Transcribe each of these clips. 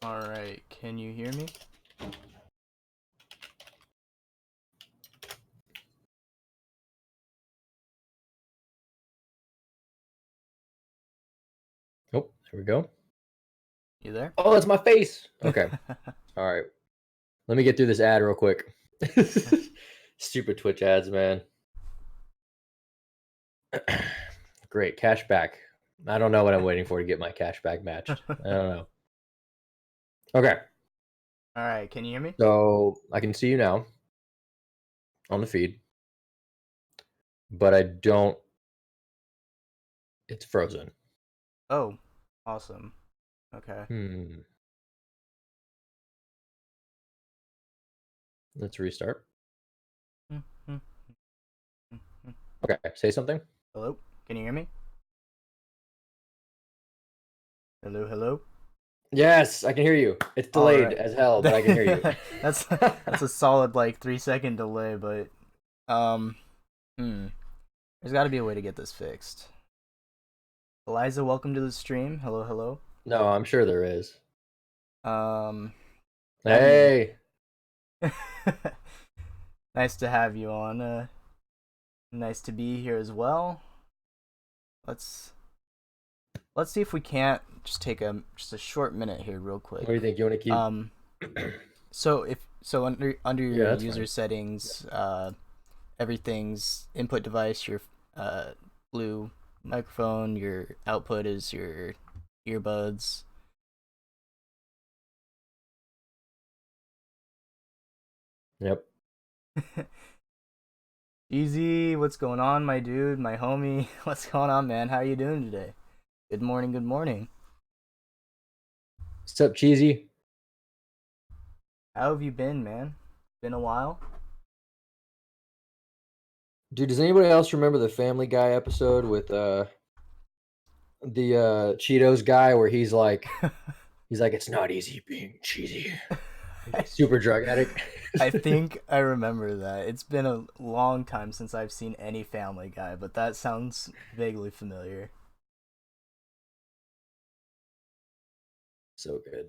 All right, can you hear me? Oh, there we go. You there? Oh, that's my face. Okay. All right. Let me get through this ad real quick. Stupid Twitch ads, man. Great. Cash back. I don't know what I'm waiting for to get my cash back matched. I don't know. Okay. All right, can you hear me? So I can see you now on the feed, but I don't. It's frozen. Oh, awesome. Okay. Hmm. Let's restart. Okay. Say something. Hello? Can you hear me? Hello, hello? Yes, I can hear you. It's All delayed right. as hell, but I can hear you. That's a solid like 3 second delay, but um hmm. There's got to be a way to get this fixed. Eliza, welcome to the stream. Hello, hello. No, I'm sure there is. Um I mean Hey. nice to have you on. Nice to be here as well. Let's let's see if we can't just take a short minute here real What do quick. you think? You want to keep? Um so under Yeah, your that's user fine. settings, everything's input device, your blue microphone, your output is your earbuds. Yep. Easy, what's going on, my dude, my homie? What's going on, man? How you doing today? Good morning, good morning. What's up, cheesy? How have you been, man? Been a while? Dude, does anybody else remember the Family Guy episode with the Cheetos guy where he's like it's not easy being cheesy. He's like super drug addict. I think I remember that. It's been a long time since I've seen any Family Guy, but that sounds vaguely familiar. So good.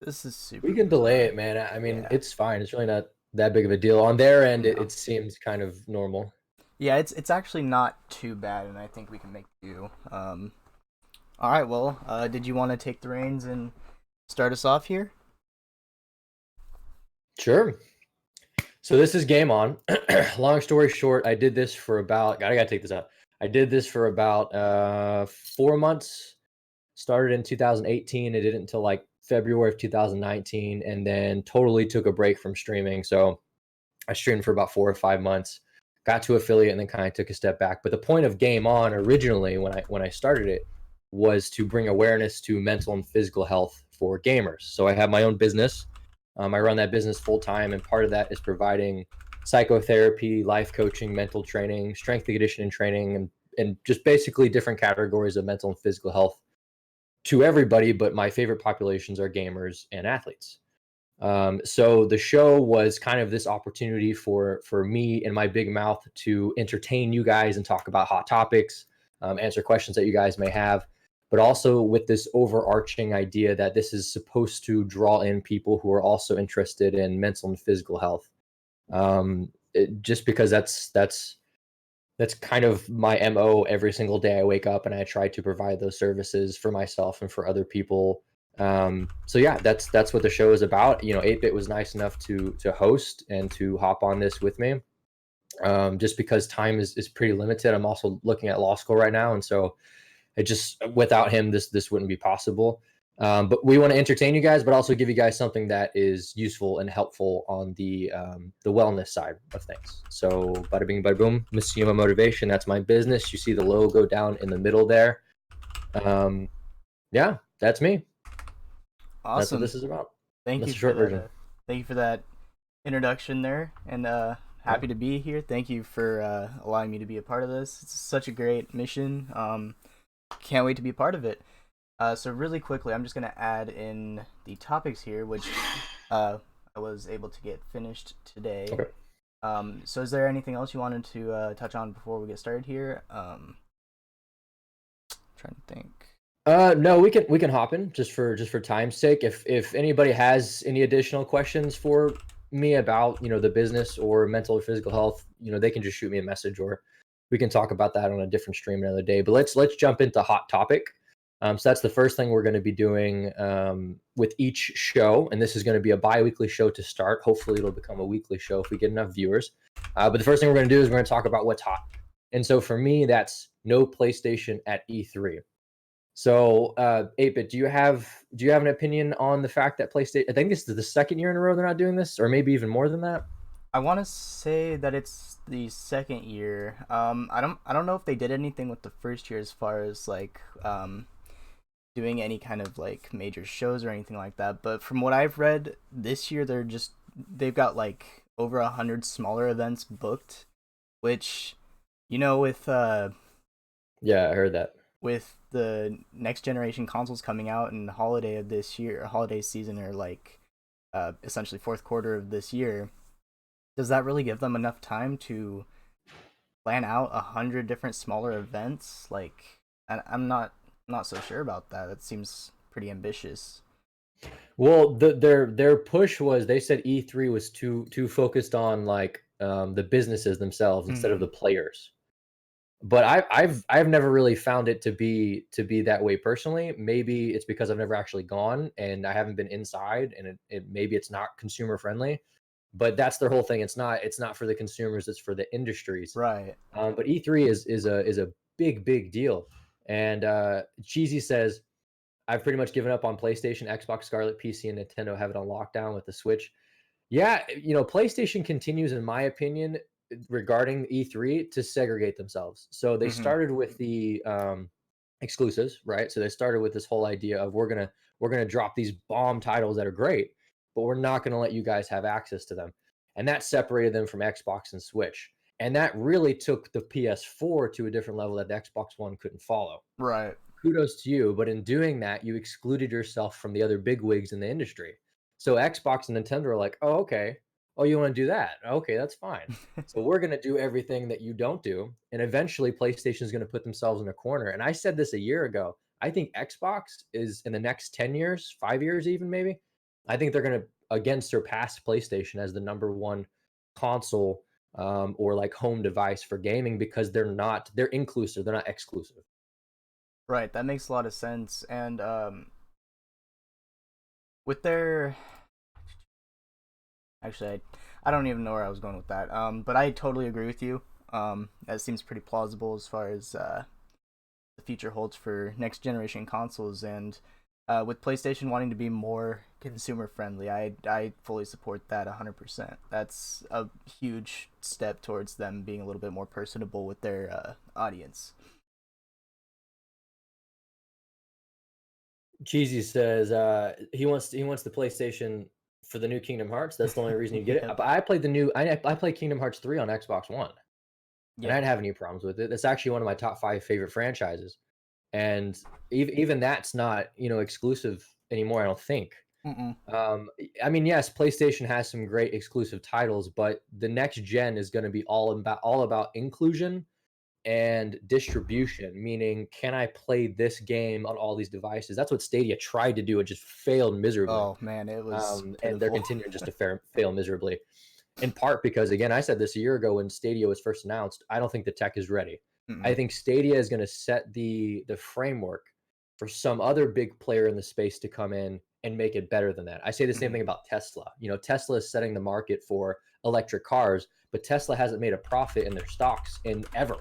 This is We super can delay bizarre. it, man. I mean, Yeah. it's fine. It's really not that big of a deal. On their end, it, No. it seems kind of normal. Yeah, it's actually not too bad, and I think we can make do. All right. Well, did you want to take the reins and start us off here? Sure. So this is Game On. Long story short, I did this for about. God, I gotta take this out. I did this for about 4 months. Started in 2018. I did it until like February of 2019, and then totally took a break from streaming. So I streamed for about 4 or 5 months, got to affiliate, and then kind of took a step back. But the point of Game On originally, when I started it, was to bring awareness to mental and physical health for gamers. So I have my own business. I run that business full time, and part of that is providing psychotherapy, life coaching, mental training, strength and conditioning training, and just basically different categories of mental and physical health to everybody, but my favorite populations are gamers and athletes. So the show was kind of this opportunity for me and my big mouth to entertain you guys and talk about hot topics, answer questions that you guys may have, but also with this overarching idea that this is supposed to draw in people who are also interested in mental and physical health. Just because that's kind of my MO every single day I wake up, and I try to provide those services for myself and for other people. So yeah, that's what the show is about. 8-Bit was nice enough to host and to hop on this with me. Just because time is pretty limited. I'm also looking at law school right now, and so it just without him this wouldn't be possible. But we want to entertain you guys, but also give you guys something that is useful and helpful on the wellness side of things. So bada bing, bada boom, Missima Motivation. That's my business. You see the logo down in the middle there. Um, yeah, that's me. That's what Awesome. this is about. Thank That's you the for short that. version. Thank you for that introduction there, and Yeah. happy to be here. Thank you for allowing me to be a part of this. It's such a great mission. Can't wait to be a part of it. So really quickly, I'm just gonna add in the topics here, which I was able to get finished today. Okay. So is there anything else you wanted to touch on before we get started here? trying to think. No, we can hop in just for time's sake. If anybody has any additional questions for me about the business or mental or physical health, they can just shoot me a message, or we can talk about that on a different stream another day. But let's jump into hot topic. So that's the first thing we're going to be doing with each show, and this is going to be a bi-weekly show to start. Hopefully, it'll become a weekly show if we get enough viewers. But the first thing we're going to do is we're going to talk about what's hot. And so for me, that's no PlayStation at E3. So, 8-bit, do you have an opinion on the fact that PlayStation? I think this is the second year in a row they're not doing this, or maybe even more than that. I want to say that it's the second year. I don't know if they did anything with the first year as far as like doing any kind of like major shows or anything like that. But from what I've read, this year they've got like over 100 smaller events booked, which with Yeah, I heard that. the next generation consoles coming out in the holiday season, or like essentially fourth quarter of this year, does that really give them enough time to plan out 100 different smaller events? Like, I'm not so sure about that. That seems pretty ambitious. Well, their push was they said E3 was too focused on like the businesses themselves instead of Hmm. the players. But I've never really found it to be that way personally. Maybe it's because I've never actually gone and I haven't been inside, and it maybe it's not consumer friendly. But that's their whole thing. It's not for the consumers. It's for the industries. Right. But E3 is a big deal. And Cheesy says I've pretty much given up on PlayStation, Xbox Scarlet, PC, and Nintendo have it on lockdown with the Switch. Yeah, PlayStation continues, in my opinion, regarding E3 to segregate themselves. So they Hmm. started with the exclusives, right? So they started with this whole idea of we're gonna drop these bomb titles that are great, but we're not gonna let you guys have access to them, and that separated them from Xbox and Switch, and that really took the PS4 to a different level that the Xbox One couldn't follow. Right. Kudos to you, but in doing that, you excluded yourself from the other big wigs in the industry. So Xbox and Nintendo are like, "Oh, okay. Oh, you want to do that? Okay, that's fine. So we're going to do everything that you don't do." And eventually PlayStation is going to put themselves in a corner. And I said this a year ago. I think Xbox is in the next 10 years, 5 years even maybe. I think they're going to again surpass PlayStation as the number one console or like home device for gaming because they're inclusive, they're not exclusive. Right. That makes a lot of sense. And with their actually, I don't even know where I was going with that. But I totally agree with you. That seems pretty plausible as far as the future holds for next generation consoles, and with PlayStation wanting to be more consumer friendly, I fully support that 100%. That's a huge step towards them being a little bit more personable with their audience. Cheesy says he wants the PlayStation for the new Kingdom Hearts. That's the only reason you get it. Yep. But I played the new I played Kingdom Hearts 3 on Xbox One, and I Yeah. didn't have any problems with it. It's actually one of my top 5 favorite franchises. And even that's not, exclusive anymore, I don't think. Mm-mm. I mean, yes, PlayStation has some great exclusive titles, but the next gen is going to be all about inclusion and distribution, meaning can I play this game on all these devices? That's what Stadia tried to do. It just failed miserably. Oh man, it was And they're pitiful. continuing just to fail miserably. In part because, again, I said this a year ago when Stadia was first announced, I don't think the tech is ready. I Mm-mm. think Stadia is going to set the framework for some other big player in the space to come in and make it better than that. I say the same Mm-hmm. thing about Tesla. Tesla is setting the market for electric cars, but Tesla hasn't made a profit in their stocks in ever.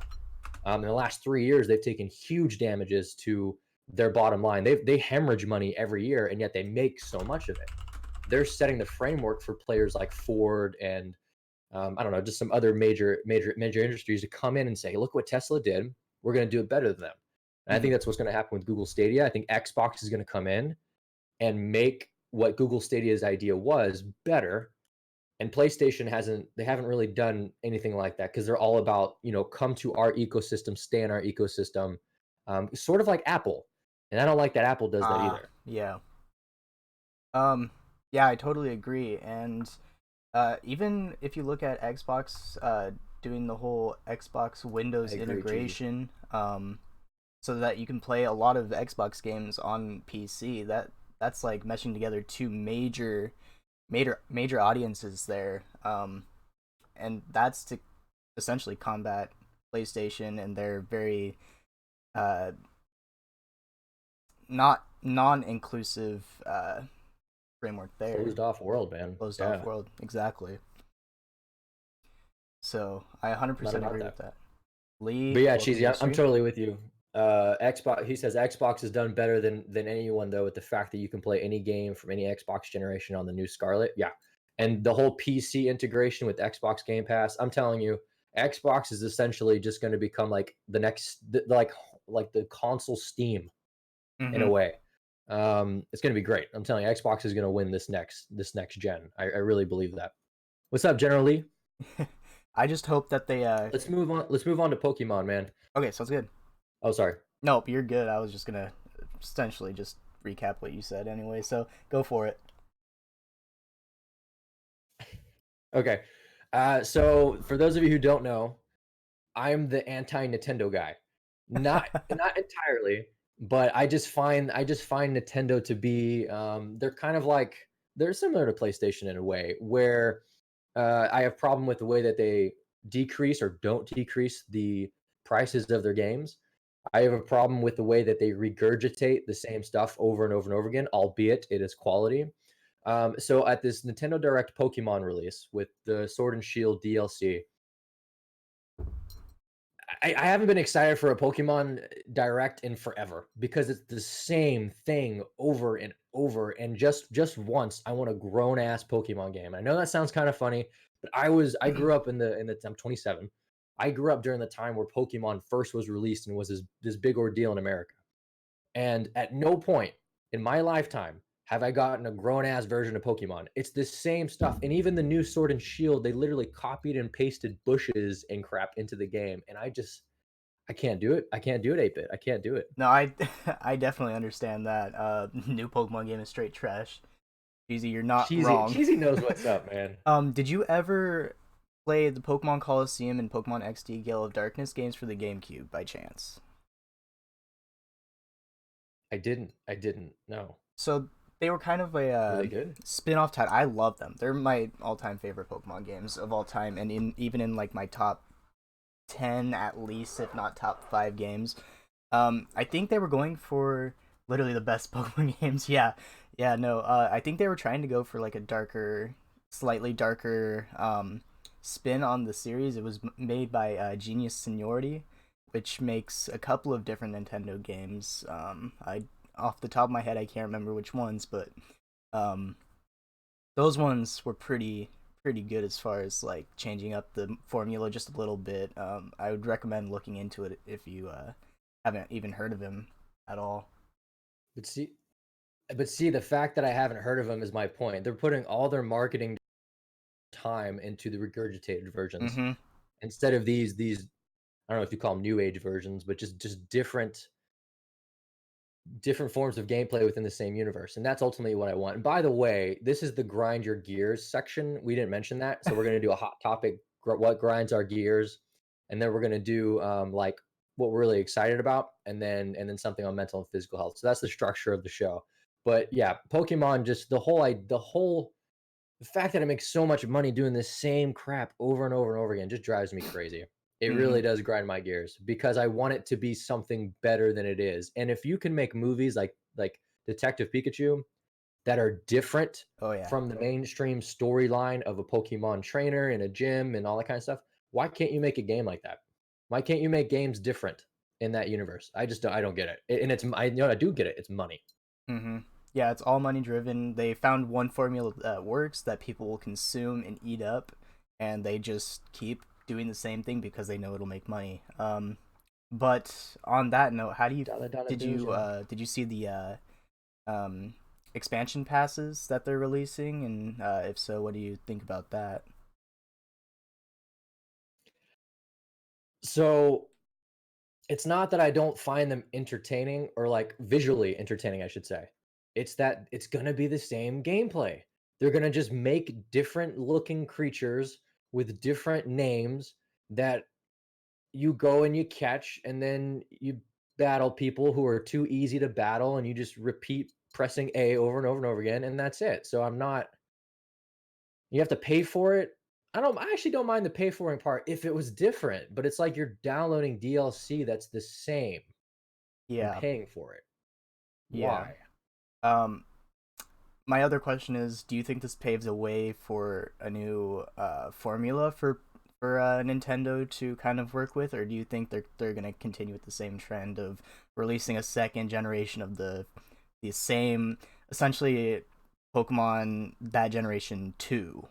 In the last 3 years, they've taken huge damages to their bottom line. They hemorrhage money every year, and yet they make so much of it. They're setting the framework for players like Ford and I don't know, just some other major industries to come in and say, look what Tesla did. We're going to do it better than them. And I Mm-hmm. think that's what's going to happen with Google Stadia. I think Xbox is going to come in and make what Google Stadia's idea was better. And PlayStation they haven't really done anything like that because they're all about, come to our ecosystem, stay in our ecosystem, sort of like Apple. And I don't like that Apple does that either. Yeah. Um, yeah, I totally agree. And even if you look at Xbox doing the whole Xbox I Windows agree, Cheesy. integration, so that you can play a lot of Xbox games on PC. That's like meshing together two major audiences there, and that's to essentially combat PlayStation and their very uh, not non-inclusive framework there. Closed off world, man. Closed off Yeah, world, exactly. So I not 100% about agree that. with that. Lee, But yeah, welcome to cheesy. the I'm stream. totally with you. Xbox. He says Xbox has done better than anyone though, with the fact that you can play any game from any Xbox generation on the new Scarlet. Yeah, and the whole PC integration with Xbox Game Pass. I'm telling you, Xbox is essentially just going to become like the next, like the console Steam in a Mm-hmm. way. It's going to be great. I'm telling you, Xbox is going to win this next gen. I really believe that. What's up, General Lee? I just hope that they. Let's move on. Let's move on to Pokemon, man. Okay, sounds good. Oh, sorry. Nope, you're good. I was just gonna essentially just recap what you said anyway. So go for it. Okay. So for those of you who don't know, I'm the anti-Nintendo guy. Not entirely, but I just find Nintendo to be they're kind of like they're similar to PlayStation in a way where I have problem with the way that they decrease or don't decrease the prices of their games. I have a problem with the way that they regurgitate the same stuff over and over and over again, albeit it is quality. So at this Nintendo Direct Pokemon release with the Sword and Shield DLC, I haven't been excited for a Pokemon Direct in forever because it's the same thing over and over. And just once, I want a grown ass Pokemon game. I know that sounds kind of funny, but I grew up in the I'm 27. I grew up during the time where Pokemon first was released and was this big ordeal in America. And at no point in my lifetime have I gotten a grown ass version of Pokemon. It's the same stuff. And even the new Sword and Shield, they literally copied and pasted bushes and crap into the game. And I can't do it. I can't do it, 8-bit. I can't do it. No, I I definitely understand that. New Pokemon game is straight trash. Easy, you're not Cheesy, wrong. cheesy knows what's up, man. Did you ever play the Pokemon Coliseum and Pokemon XD Gale of Darkness games for the GameCube by chance? I didn't. I didn't. No. So they were kind of a Were they good? spin-off title. I love them. They're my all-time favorite Pokemon games of all time, and even in like my top 10 at least, if not top 5 games. I think they were going for literally the best Pokemon games. Yeah, yeah, no. I think they were trying to go for like a darker, slightly darker spin on the series. It was made by Genius Seniority, which makes a couple of different Nintendo games. I off the top of my head, I can't remember which ones, but um, those ones were pretty good as far as like changing up the formula just a little bit. I would recommend looking into it if you haven't even heard of him at all. But see, the fact that I haven't heard of them is my point. They're putting all their marketing time into the regurgitated versions Mm-hmm. instead of these. I don't know if you call them new age versions, but just different forms of gameplay within the same universe. And that's ultimately what I want. And by the way, this is the grind your gears section. We didn't mention that. So we're going to do a hot topic, what grinds our gears. And then we're going to do like what we're really excited about. And then something on mental and physical health. So that's the structure of the show. But yeah, Pokemon, just the fact that I make so much money doing the same crap over and over and over again just drives me crazy. It Mm-hmm. really does grind my gears because I want it to be something better than it is. And if you can make movies like Detective Pikachu that are different Oh yeah. from the mainstream storyline of a Pokemon trainer in a gym and all that kind of stuff, why can't you make a game like that? Why can't you make games different in that universe? I don't get it. And I do get it. It's money. Mm-hmm. Yeah, it's all money driven. They found one formula that works that people will consume and eat up, and they just keep doing the same thing because they know it'll make money. But on that note, how do you Dollar dollar bills, did you see the um expansion passes that they're releasing, and if so, what do you think about that? So it's not that I don't find them entertaining or like visually entertaining, I should say. It's that it's going to be the same gameplay. They're going to just make different looking creatures with different names that you go and you catch and then battle people who are too easy to battle, and you just repeat pressing A over and over and over again, and that's it. So I'm not. You have to pay for it. I actually don't mind the pay for it part if it was different, but it's like you're downloading DLC that's the same and Yeah, paying for it. yeah. Why? Um, my other question is, do you think this paves a way for a new formula for Nintendo to kind of work with, or do you think they're gonna continue with the same trend of releasing a second generation of the same, essentially, Pokemon that generation two,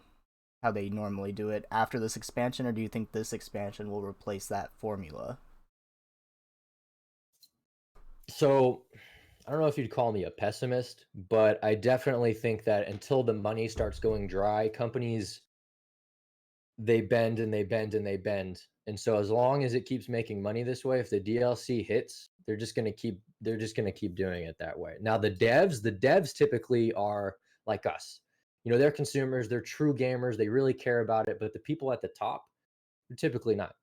how they normally do it after this expansion, or do you think this expansion will replace that formula? So I don't know if you'd call me a pessimist, but I definitely think that until the money starts going dry, companies they bend and they bend and they bend. And so as long as it keeps making money this way, if the DLC hits, they're just going to keep doing it that way. Now the devs typically are like us. They're consumers, they're true gamers, they really care about it, but the people at the top, they're typically not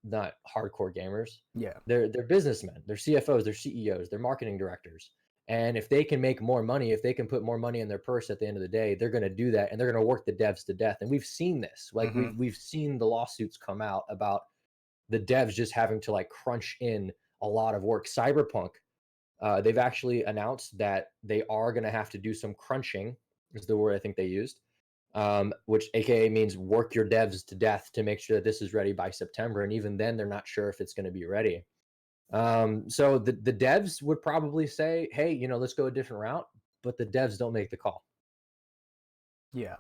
hardcore gamers. Yeah. They're businessmen, they're CFOs, they're CEOs, they're marketing directors. And if they can make more money, if they can put more money in their purse at the end of the day, they're going to do that, and they're going to work the devs to death. And we've seen this. Like Mm-hmm. we've seen the lawsuits come out about the devs just having to like crunch in a lot of work. Cyberpunk, they've actually announced that they are going to have to do some crunching, is the word I think they used, which AKA means work your devs to death to make sure that this is ready by September. And even then, they're not sure if it's going to be ready. So the devs would probably say, hey, let's go a different route, but the devs don't make the call. Yeah.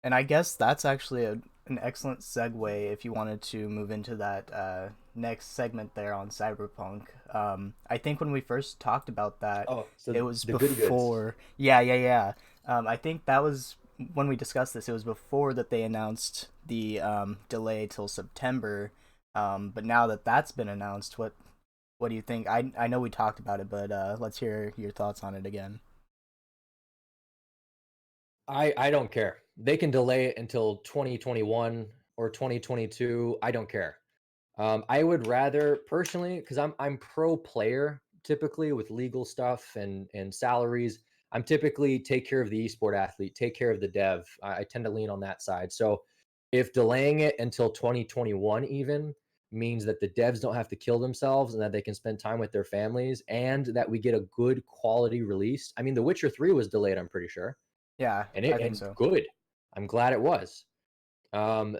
And I guess that's actually an excellent segue if you wanted to move into that next segment there on Cyberpunk. I think when we first talked about that, Oh, so it was the good goods. before. Yeah, yeah, yeah. I think that was when we discussed this. It was before that they announced the delay till September. But now that that's been announced, what do you think? I know we talked about it, but let's hear your thoughts on it again. I don't care. They can delay it until 2021 or 2022. I don't care. I would rather personally, because I'm pro player typically with legal stuff and salaries. I'm typically take care of the esport athlete, take care of the dev. I tend to lean on that side. So if delaying it until 2021 even means that the devs don't have to kill themselves and that they can spend time with their families and that we get a good quality release. I mean, The Witcher 3 was delayed, I'm pretty sure, Yeah, and I it think and so. good. I'm glad it was. Um,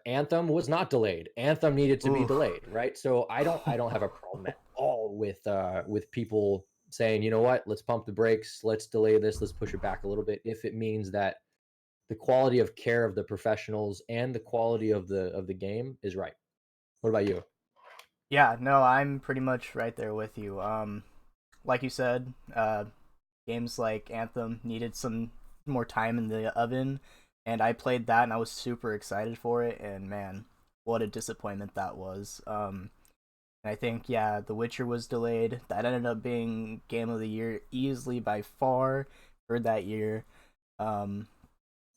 Anthem was not delayed. Anthem needed to be Oof. delayed, right? So I don't have a problem at all with people saying, you know what, let's pump the brakes, let's delay this, let's push it back a little bit if it means that the quality of care of the professionals and the quality of the game is right. What about you? Yeah, no, I'm pretty much right there with you. Like you said, games like Anthem needed some more time in the oven, and I played that and I was super excited for it. And man, what a disappointment that was. And I think yeah, The Witcher was delayed. That ended up being Game of the Year easily by far for that year. Um,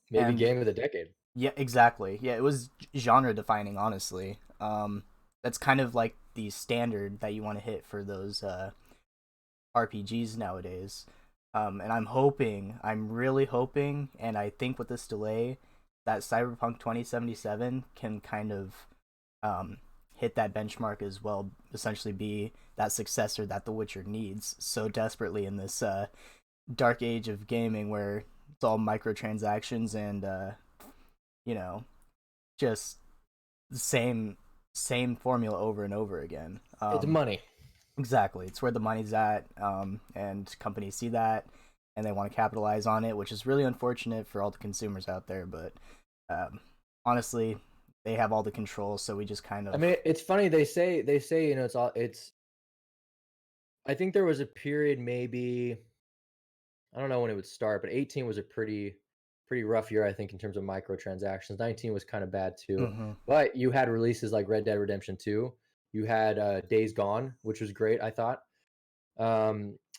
Maybe and game of the decade. yeah, exactly. Yeah, it was genre defining, honestly. That's kind of like the standard that you want to hit for those RPGs nowadays. And I'm really hoping, and I think with this delay, that Cyberpunk 2077 can kind of um, hit that benchmark as well, essentially be that successor that The Witcher needs so desperately in this dark age of gaming where it's all microtransactions and, you know, just the same formula over and over again. It's money. Exactly. It's where the money's at, and companies see that and they want to capitalize on it, which is really unfortunate for all the consumers out there. But um, honestly, they have all the control, so we just kind I of. mean, it's funny they say it's. I think there was a period maybe I don't know when it would start, but 18 was a pretty rough year, I think, in terms of microtransactions. 19 was kind of bad too. Mm-hmm, But you had releases like Red Dead Redemption 2. You had Days Gone, which was great, I thought.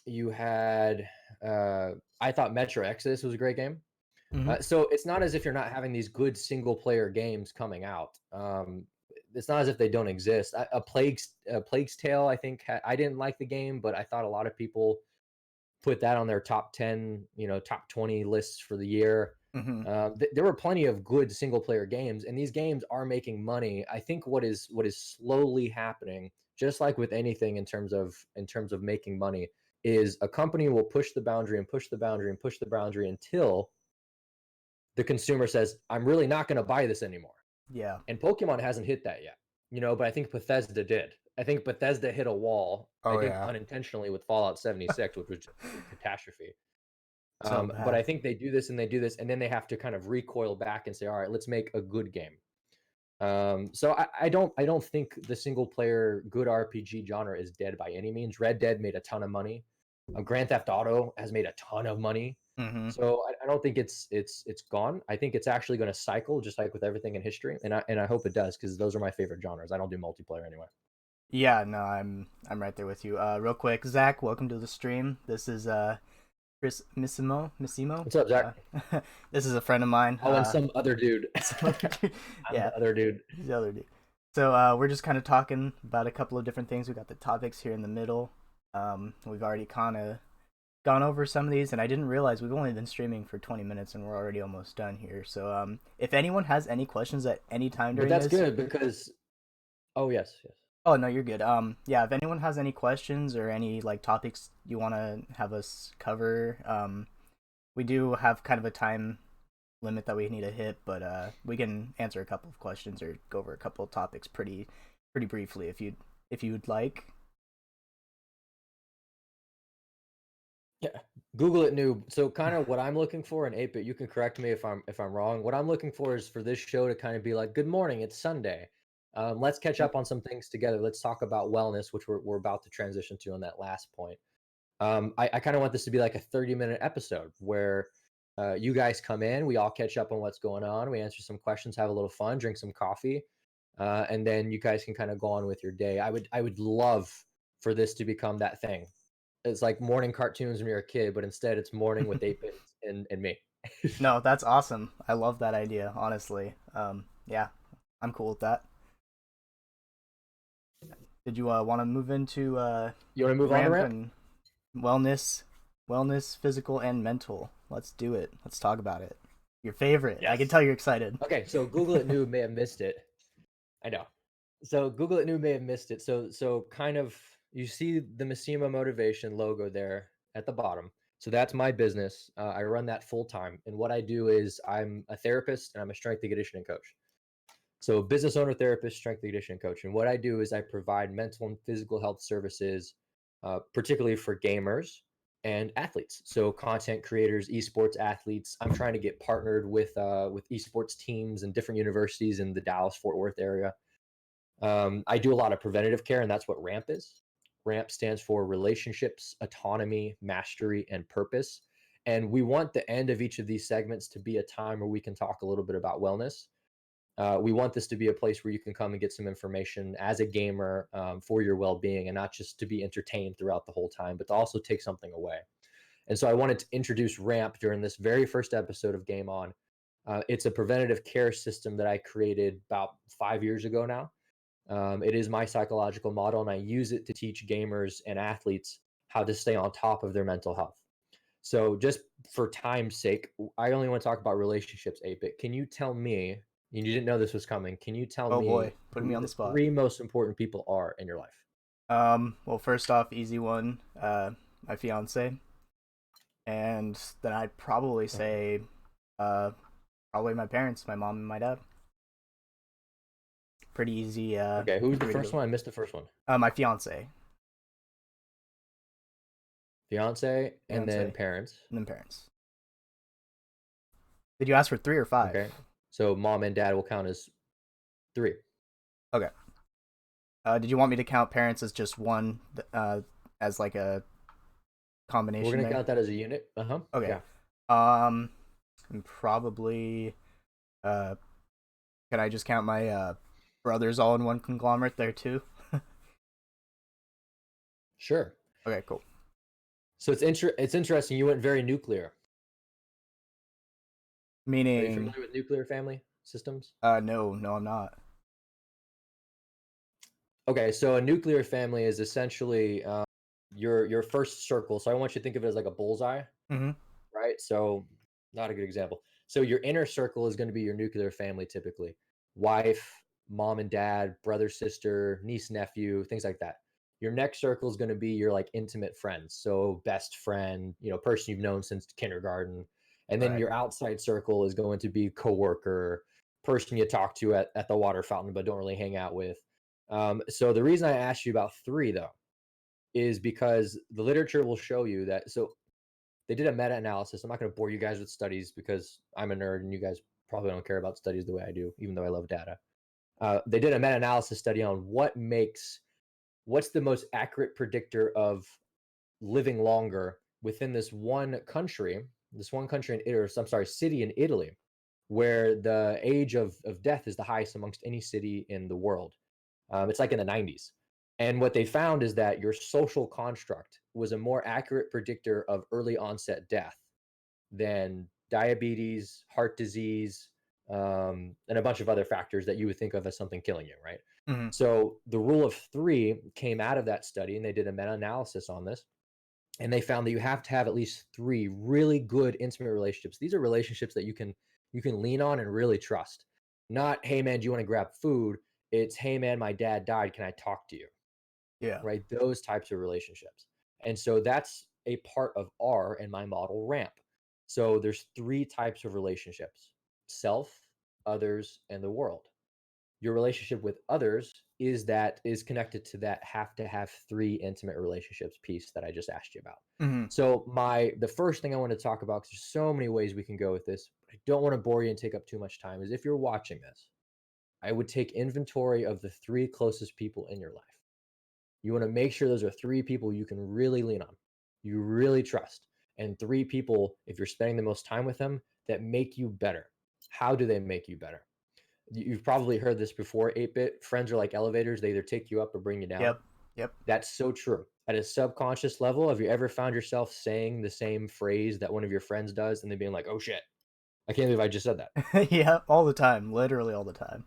You had I thought Metro Exodus was a great game. mm-hmm. So it's not as if you're not having these good single player games coming out. it's not as if they don't exist. A Plague's Tale, I think I didn't like the game, but I thought a lot of people put that on their top 10, top 20 lists for the year. Mm-hmm. There were plenty of good single player games, and these games are making money. I think what is slowly happening, just like with anything in terms of making money, is a company will push the boundary and push the boundary and push the boundary until the consumer says, "I'm really not going to buy this anymore." Yeah. And Pokemon hasn't hit that yet, but I think Bethesda did. I think Bethesda hit a wall. I Oh think yeah. unintentionally with Fallout 76, which was just a catastrophe. So But I bad. think they do this and they do this, and then they have to kind of recoil back and say, "All right, let's make a good game." So I don't think the single player good RPG genre is dead by any means. Red Dead made a ton of money. Grand Theft Auto has made a ton of money. Mm-hmm. So I don't think it's gone. I think it's actually going to cycle, just like with everything in history, and I hope it does because those are my favorite genres. I don't do multiplayer anyway. Yeah, no, I'm right there with you. Real quick, Zach, welcome to the stream. This is Chris Missimo. What's up, Zach? This is a friend of mine. Oh, and some other dude. Some other dude. I'm Yeah, the other dude. he's the other dude. So we're just kind of talking about a couple of different things. We got the topics here in the middle. We've already kind of gone over some of these, and I didn't realize we've only been streaming for 20 minutes, and we're already almost done here. So if anyone has any questions at any time But during that's this, good because oh yes, yes. oh no, you're good. Yeah, if anyone has any questions or any like topics you want to have us cover, we do have kind of a time limit that we need to hit, but we can answer a couple of questions or go over a couple of topics pretty briefly if you'd like. Yeah, Google it noob. So kind of what I'm looking for, and 8-bit, you can correct me if I'm wrong. What I'm looking for is for this show to kind of be like, "Good morning, it's Sunday. Let's catch Yep. up on some things together. Let's talk about wellness," which we're about to transition to on that last point. I kind of want this to be like a 30-minute episode where you guys come in, we all catch up on what's going on, we answer some questions, have a little fun, drink some coffee, and then you guys can kind of go on with your day. I would love for this to become that thing. It's like morning cartoons when you're a kid, but instead it's morning with 8-bit and me. No, that's awesome. I love that idea, honestly. Yeah, I'm cool with that. Did you want to move into You want to move on to ramp ramp? and wellness, wellness, physical and mental? Let's do it. Let's talk about it. Your favorite. I can Yes. tell you're excited. Okay, so Google it noob may have missed it. I know. So Google it noob may have missed it. So kind of you see the Missima Motivation logo there at the bottom. So that's my business. I run that full time, and what I do is I'm a therapist and I'm a strength and conditioning coach. So business owner, therapist, strength and conditioning coach. And what I do is I provide mental and physical health services, particularly for gamers and athletes. So content creators, esports athletes. I'm trying to get partnered with esports teams and different universities in the Dallas Fort Worth area. I do a lot of preventative care, and that's what RAMP is. RAMP stands for relationships, autonomy, mastery, and purpose. And we want the end of each of these segments to be a time where we can talk a little bit about wellness. We want this to be a place where you can come and get some information as a gamer, for your well-being, and not just to be entertained throughout the whole time, but to also take something away. And so I wanted to introduce RAMP during this very first episode of Game On. It's a preventative care system that I created about 5 years ago now. It is my psychological model, and I use it to teach gamers and athletes how to stay on top of their mental health. So, just for time's sake, I only want to talk about relationships, 8-bit. Can you tell me, and you didn't know this was coming, can you tell Oh boy, me putting me who on the the spot. three most important people are in your life? Well, first off, easy one. My fiance, and then I'd probably Okay. say, uh, probably my parents, my mom and my dad. Pretty easy. Okay, who's the Three to first go. one? I missed the first one. My fiance, Fiance, and fiance, then and parents. then parents. Did you ask for three or five? Okay. So, mom and dad will count as three. Okay. Did you want me to count parents as just one, as like a We're combination going to there? count that as a unit. Uh huh. Okay. Yeah. Um, and probably, uh, can I just count my brothers all in one conglomerate there too? Sure. Okay, cool. So, it's interesting. You went very nuclear. Are you Meaning, familiar with nuclear family systems? no, I'm not. Okay, so a nuclear family is essentially your first circle. So I want you to think of it as like a bullseye, Mm-hmm. right? So not a good example. So your inner circle is going to be your nuclear family typically. Wife, mom and dad, brother, sister, niece, nephew, things like that. Your next circle is going to be your like intimate friends. So best friend, person you've known since kindergarten. And then Right. your outside circle is going to be coworker, person you talk to at the water fountain but don't really hang out with. So the reason I asked you about three though is because the literature will show you that. So they did a meta-analysis. I'm not going to bore you guys with studies because I'm a nerd and you guys probably don't care about studies the way I do, even though I love data. They did a meta-analysis study on what's the most accurate predictor of living longer within this one country in Italy, I'm sorry, city in Italy, where the age of death is the highest amongst any city in the world. It's like in the 90s. And what they found is that your social construct was a more accurate predictor of early onset death than diabetes, heart disease, and a bunch of other factors that you would think of as something killing you, right? Mm-hmm. So the rule of three came out of that study, and they did a meta analysis on this. And they found that you have to have at least three really good intimate relationships. These are relationships that you can lean on and really trust. Not, hey man, do you want to grab food? It's, hey man, my dad died. Can I talk to you? Yeah. Right? Those types of relationships. And so that's a part of R and my model ramp. So there's three types of relationships: self, others, and the world. Your relationship with others is connected to that have to have three intimate relationships piece that I just asked you about. Mm-hmm. So the first thing I want to talk about, because there's so many ways we can go with this, I don't want to bore you and take up too much time, is if you're watching this, I would take inventory of the three closest people in your life. You want to make sure those are three people you can really lean on, you really trust, and three people, if you're spending the most time with them, that make you better. How do they make you better? You've probably heard this before, 8-bit. Friends are like elevators. They either take you up or bring you down. Yep. Yep. That's so true. At a subconscious level, have you ever found yourself saying the same phrase that one of your friends does and then being like, oh shit, I can't believe I just said that? Yeah. All the time. Literally all the time.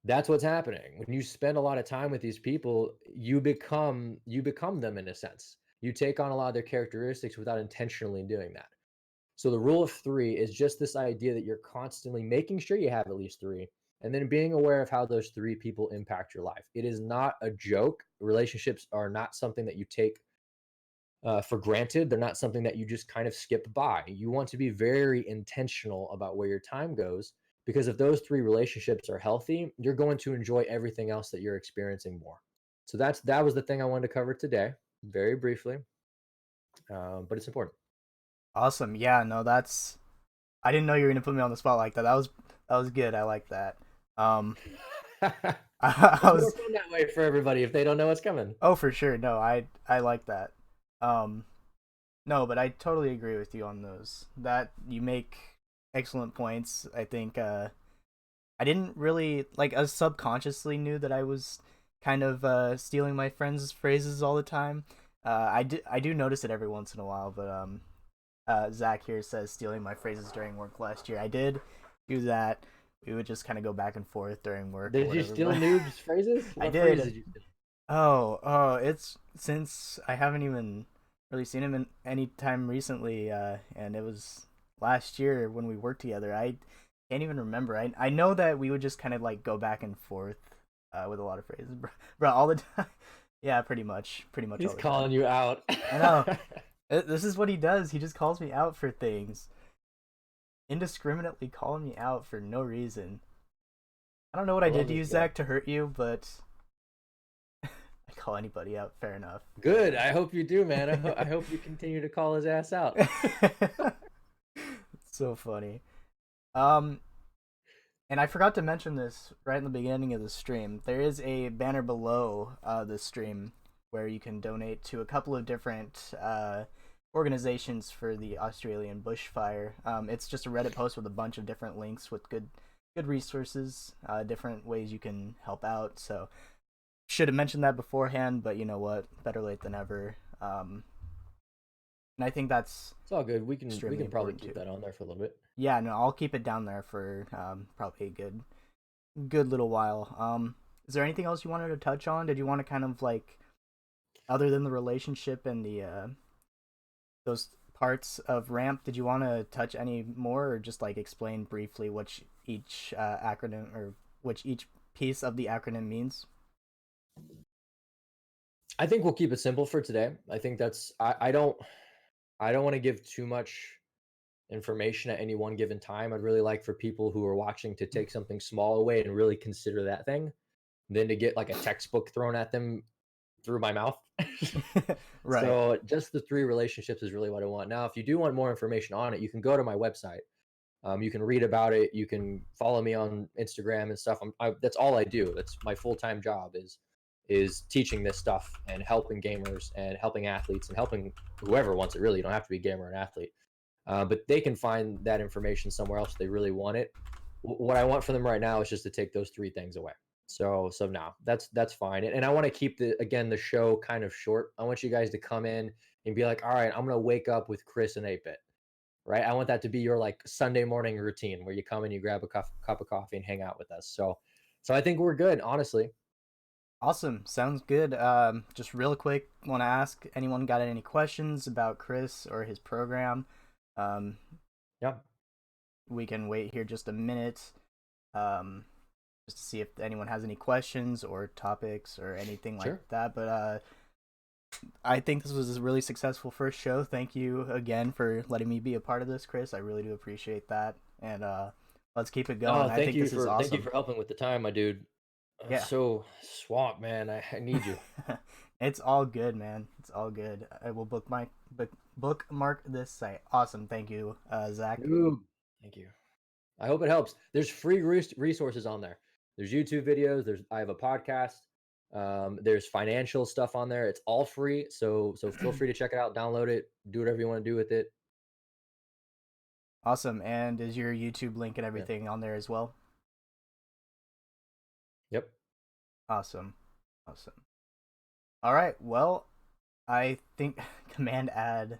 That's what's happening. When you spend a lot of time with these people, you become them in a sense. You take on a lot of their characteristics without intentionally doing that. So the rule of three is just this idea that you're constantly making sure you have at least three, and then being aware of how those three people impact your life. It is not a joke. Relationships are not something that you take for granted. They're not something that you just kind of skip by. You want to be very intentional about where your time goes, because if those three relationships are healthy, you're going to enjoy everything else that you're experiencing more. So that was the thing I wanted to cover today, very briefly, but it's important. Awesome. Yeah. No, that's. I didn't know you were gonna put me on the spot like that. That was good. I like that. Um, I It's more was. fun that way for everybody if they don't know what's coming. Oh, for sure. No, I like that. Um, no, but I totally agree with you on those. That you make excellent points. I think I didn't really like. I subconsciously knew that I was kind of stealing my friends' phrases all the time. I do notice it every once in a while, but Zach here says stealing my phrases during work last year. I did do that. We would just kind of go back and forth during work or Did you whatever. steal But noobs' phrases? I What phrases did. did you steal? Oh, it's since I haven't even really seen him in any time recently, and it was last year when we worked together. I can't even remember. I know that we would just kind of like go back and forth with a lot of phrases, bro, all the time. Yeah, pretty much all He's the time. calling you out. I know. This is what he does. He just calls me out for things, indiscriminately calling me out for no reason. I don't know what I I love did to this you, guy. Zach, to hurt you, but I call anybody out. Fair enough. Good. I hope you do, man. I hope you continue to call his ass out. So funny. Um, and I forgot to mention this right in the beginning of the stream. There is a banner below the stream where you can donate to a couple of different organizations for the Australian bushfire. It's just a Reddit post with a bunch of different links with good resources, different ways you can help out. So should have mentioned that beforehand, but you know what? Better late than ever. And I think that's It's all good. We extremely can probably important keep too. that on there for a little bit. Yeah, no, I'll keep it down there for probably a good little while. Is there anything else you wanted to touch on? Did you want to kind of like, other than the relationship and the those parts of ramp, did you want to touch any more, or just like explain briefly what each acronym, or which each piece of the acronym means? I think we'll keep it simple for today. I think that's I don't want to give too much information at any one given time. I'd really like for people who are watching to take something small away and really consider that thing, than to get like a textbook thrown at them through my mouth. Right. So just the three relationships is really what I want. Now, if you do want more information on it, you can go to my website. You can read about it. You can follow me on Instagram and stuff. That's all I do. That's my full time job is teaching this stuff and helping gamers and helping athletes and helping whoever wants it. Really, you don't have to be a gamer and athlete, but they can find that information somewhere else if they really want it. What I want for them right now is just to take those three things away. So now that's fine. And I want to keep the show kind of short. I want you guys to come in and be like, all right, I'm gonna wake up with Chris and 8-bit, right? I want that to be your like Sunday morning routine where you come and you grab a cup of coffee and hang out with us. So I think we're good, honestly. Awesome. Sounds good. Just real quick, want to ask anyone got any questions about Chris or his program? Um, Yeah, we can wait here just a minute, um, just to see if anyone has any questions or topics or anything like sure. that. But I think this was a really successful first show. Thank you again for letting me be a part of this, Chris. I really do appreciate that. And let's keep it going. Oh, I think this is thank you awesome. for helping with the time, my dude. I'm Yeah. so swamped, man. I need you. It's all good, man. It's all good. I will bookmark this site. Awesome. Thank you, Zach. Dude, thank you. I hope it helps. There's free resources on there. There's YouTube videos. I have a podcast. There's financial stuff on there. It's all free. So feel free to check it out, download it, do whatever you want to do with it. Awesome. And is your YouTube link and Yeah. everything on there as well? Yep. Awesome. Awesome. All right. Well, I think Command Add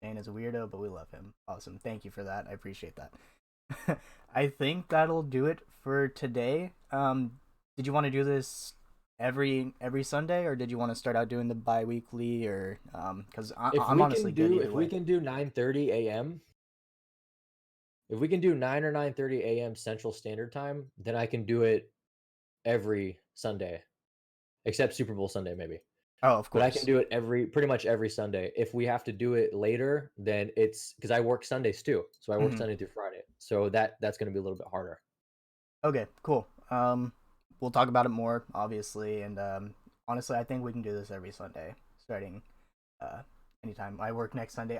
Shane is a weirdo, but we love him. Awesome. Thank you for that. I appreciate that. I think that'll do it for today. Did you want to do this every Sunday, or did you want to start out doing the bi-weekly, or because I'm honestly good either If we way. can do 9:30 a.m. If we can do 9 or 9:30 a.m. Central Standard Time, then I can do it every Sunday, except Super Bowl Sunday maybe. Oh, of But I can course. do it pretty much every Sunday. If we have to do it later, then it's because I work Sundays too. So I work Hmm. Sunday through Friday. So that's going to be a little bit harder. Okay, cool. We'll talk about it more, obviously, and honestly, I think we can do this every Sunday, starting uh anytime. I work next Sunday.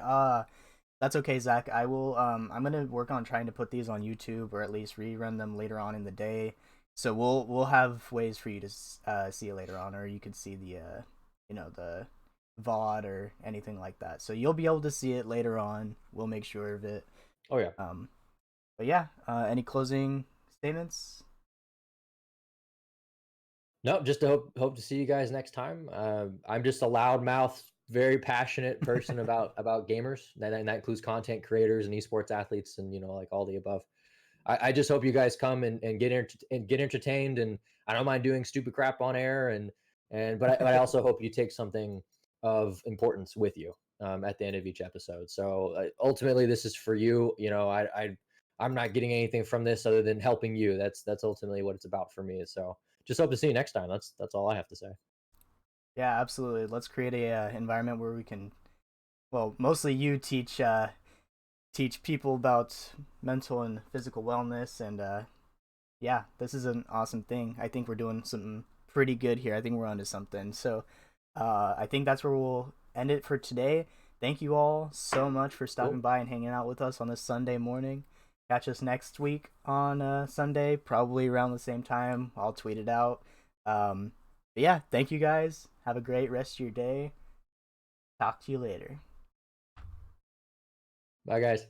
That's okay, Zach. I will. I'm gonna work on trying to put these on YouTube, or at least rerun them later on in the day. So we'll have ways for you to see it later on, or you could see the the VOD or anything like that. So you'll be able to see it later on. We'll make sure of it. Oh yeah. Um, but yeah, any closing statements? No, just to hope to see you guys next time. I'm just a loudmouth, very passionate person about gamers. And that includes content creators and esports athletes, and like all the above. I just hope you guys come and get entertained, and I don't mind doing stupid crap on air, but I also hope you take something of importance with you at the end of each episode. So ultimately, this is for you. I'm not getting anything from this other than helping you. That's ultimately what it's about for me. So just hope to see you next time. That's all I have to say. Yeah, absolutely. Let's create a environment where we can, well, mostly you teach people about mental and physical wellness, and yeah, this is an awesome thing. I think we're doing something pretty good here. I think we're onto something. So I think that's where we'll end it for today. Thank you all so much for stopping Cool. by and hanging out with us on this Sunday morning. Catch us next week on Sunday, probably around the same time. I'll tweet it out. But yeah, thank you guys. Have a great rest of your day. Talk to you later. Bye, guys.